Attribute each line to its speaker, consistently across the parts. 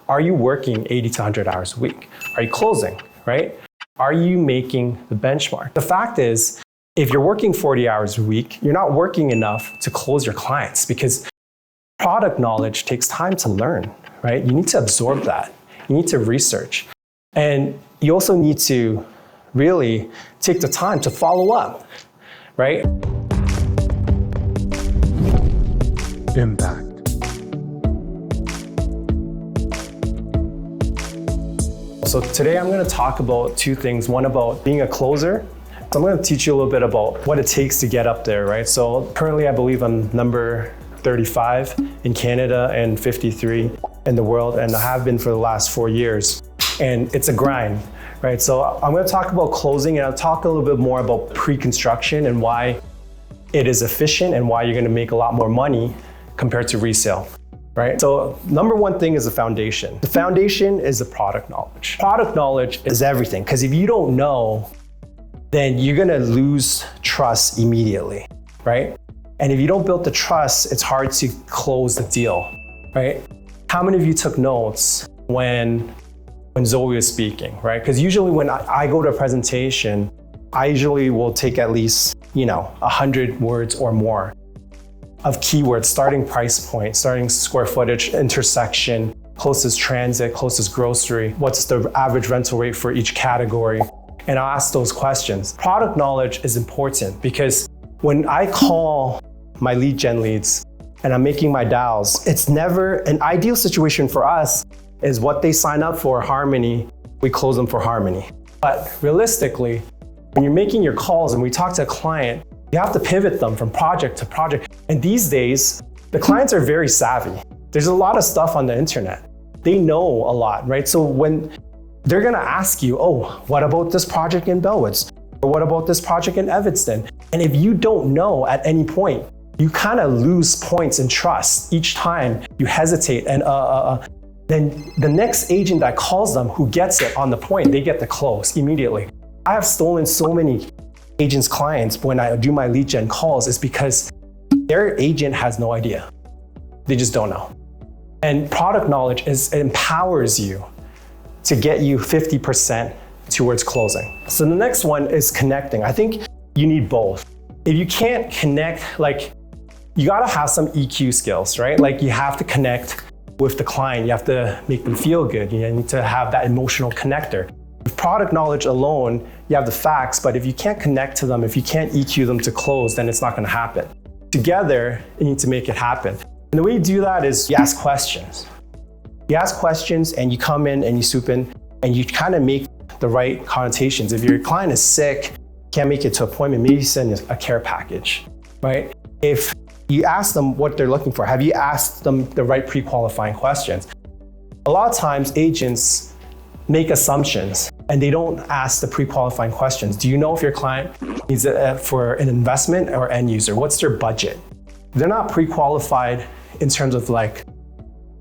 Speaker 1: Are you working 80 to 100 hours a week? Are you closing, right? Are you making the benchmark? The fact is, if you're working 40 hours a week, you're not working enough to close your clients because product knowledge takes time to learn, right? You need to absorb that. You need to research. And you also need to really take the time to follow up, right?
Speaker 2: Impact.
Speaker 1: So today I'm going to talk about two things. One about being a closer. So I'm going to teach you a little bit about what it takes to get up there, right? So currently I believe I'm number 35 in Canada and 53 in the world, and I have been for the last 4 years. And it's a grind, right? So I'm going to talk about closing, and I'll talk a little bit more about pre-construction and why it is efficient and why you're going to make a lot more money compared to resale. Right? So number one thing is the foundation. The foundation is the product knowledge. Product knowledge is everything, because if you don't know, then you're gonna lose trust immediately, right? And if you don't build the trust, it's hard to close the deal, right? How many of you took notes when Zoe was speaking, right? Because usually when I go to a presentation, I usually will take at least, 100 words or more of keywords, starting price point, starting square footage, intersection, closest transit, closest grocery, what's the average rental rate for each category, and I'll ask those questions. Product knowledge is important because when I call my lead gen leads and I'm making my dials, it's never an ideal situation for us is what they sign up for, Harmony, we close them for Harmony. But realistically, when you're making your calls and we talk to a client, you have to pivot them from project to project. And these days, the clients are very savvy. There's a lot of stuff on the internet. They know a lot, right? So when they're gonna ask you, oh, what about this project in Bellwoods? Or what about this project in Evanston? And if you don't know at any point, you kind of lose points in trust. Each time you hesitate, and then the next agent that calls them who gets it on the point, they get the close immediately. I have stolen so many agents' clients when I do my lead gen calls is because their agent has no idea. They just don't know. And product knowledge empowers you to get you 50% towards closing. So the next one is connecting. I think you need both. If you can't connect, you gotta have some EQ skills, right? You have to connect with the client. You have to make them feel good. You need to have that emotional connector. With product knowledge alone, you have the facts, but if you can't connect to them, if you can't EQ them to close, then it's not gonna happen. Together, you need to make it happen. And the way you do that is you ask questions. You ask questions and you come in and you swoop in and you kind of make the right connotations. If your client is sick, can't make it to appointment, maybe send a care package, right? If you ask them what they're looking for, have you asked them the right pre-qualifying questions? A lot of times agents make assumptions and they don't ask the pre-qualifying questions. Do you know if your client needs it for an investment or end user? What's their budget? If they're not pre-qualified in terms of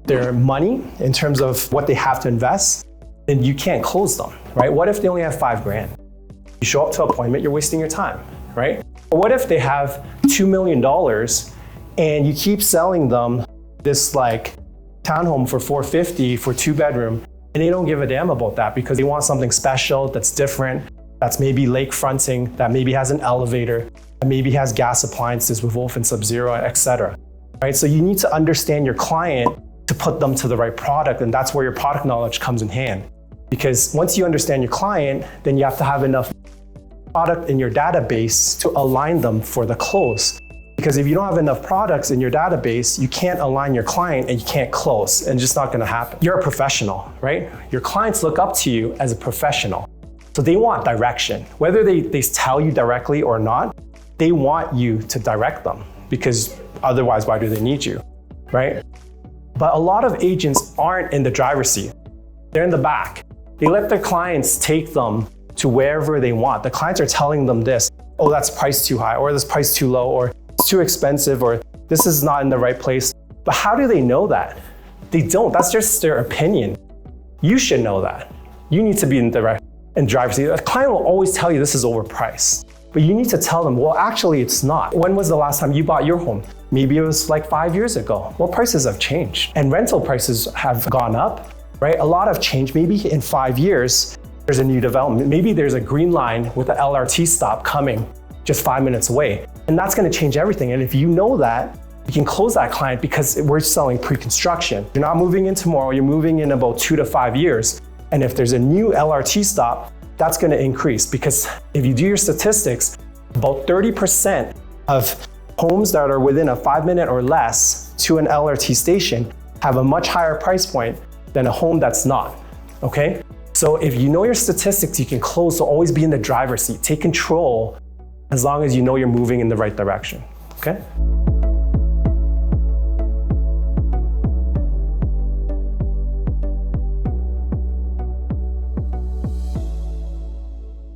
Speaker 1: their money, in terms of what they have to invest, then you can't close them, right? What if they only have $5,000? You show up to an appointment, you're wasting your time, right? Or what if they have $2 million and you keep selling them this townhome for $450 for 2-bedroom, and they don't give a damn about that because they want something special that's different, that's maybe lake fronting, that maybe has an elevator, that maybe has gas appliances with Wolf and Sub-Zero, etc. Right? So you need to understand your client to put them to the right product, and that's where your product knowledge comes in hand. Because once you understand your client, then you have to have enough product in your database to align them for the close. Because if you don't have enough products in your database, you can't align your client and you can't close, and it's just not gonna happen. You're a professional, right? Your clients look up to you as a professional. So they want direction. Whether they tell you directly or not, they want you to direct them because otherwise, why do they need you, right? But a lot of agents aren't in the driver's seat. They're in the back. They let their clients take them to wherever they want. The clients are telling them this, oh, that's priced too high, or this price too low, or it's too expensive, or this is not in the right place. But how do they know that? They don't. That's just their opinion. You should know that. You need to be in the driver's seat. A client will always tell you this is overpriced, but you need to tell them, well, actually it's not. When was the last time you bought your home? Maybe it was 5 years ago. Well, prices have changed and rental prices have gone up. right? A lot of change. Maybe in 5 years, there's a new development. Maybe there's a green line with an LRT stop coming just 5 minutes away. And that's gonna change everything. And if you know that, you can close that client because we're selling pre-construction. You're not moving in tomorrow, you're moving in about 2 to 5 years. And if there's a new LRT stop, that's gonna increase, because if you do your statistics, about 30% of homes that are within a 5-minute or less to an LRT station have a much higher price point than a home that's not, okay? So if you know your statistics, you can close, so always be in the driver's seat. Take control as long as you know you're moving in the right direction, okay?